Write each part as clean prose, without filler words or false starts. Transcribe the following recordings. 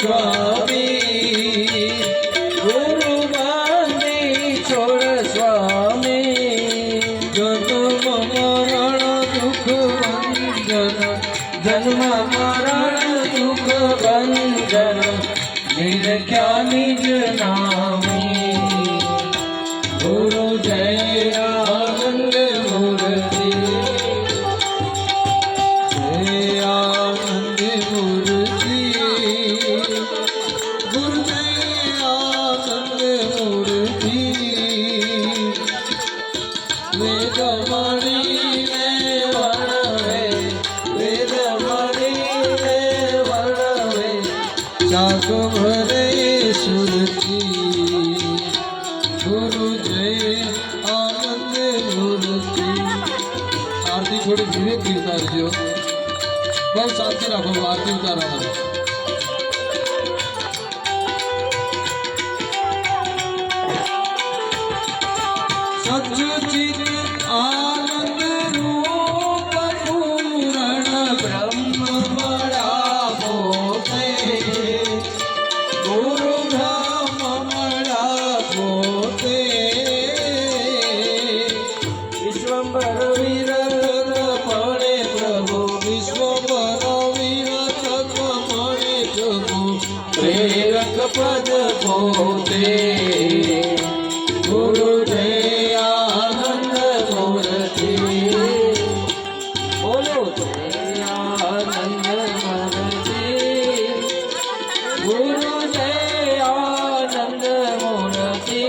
स्वामी गुरु बांधी छोड़ स्वामी जन्म मरण दुख बंधन जन्म मरण दुख बंधन निरख्या निज नामी गुरु जय आनंद मूर्ति जय आनंद मूर्ति गुरु जय आनंद मूर्ति वेद मणि में वर्णवे वेद मणि में वर्णवे चाक भरे सुरती गुरु जय आनंद मूर्ति। आरती थोड़ी धीरे धीरे उतारજો बहुत शांति રાખો आरती उतारવા सच्चित आनंद रूप पूर्ण ब्रह्म बड़ा होते गुरु ब्रह्म बड़ा होते विश्वंभर विरत पड़े प्रभु विश्वंभर विरत पड़े प्रभु प्रेरक पद होते गुरु जय आनंद मूर्ति बोलो जय आनंद मूर्ति गुरु जय आनंद मूर्ति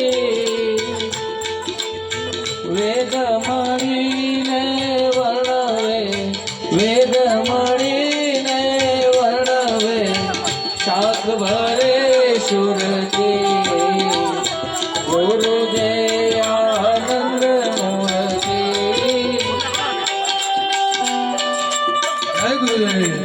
वेद मणि ने वर्णवे वेद मणि ने वर्णवे शाक भरे सुरती गुरु जय आनंद मूर्ति जय गुरुदेव।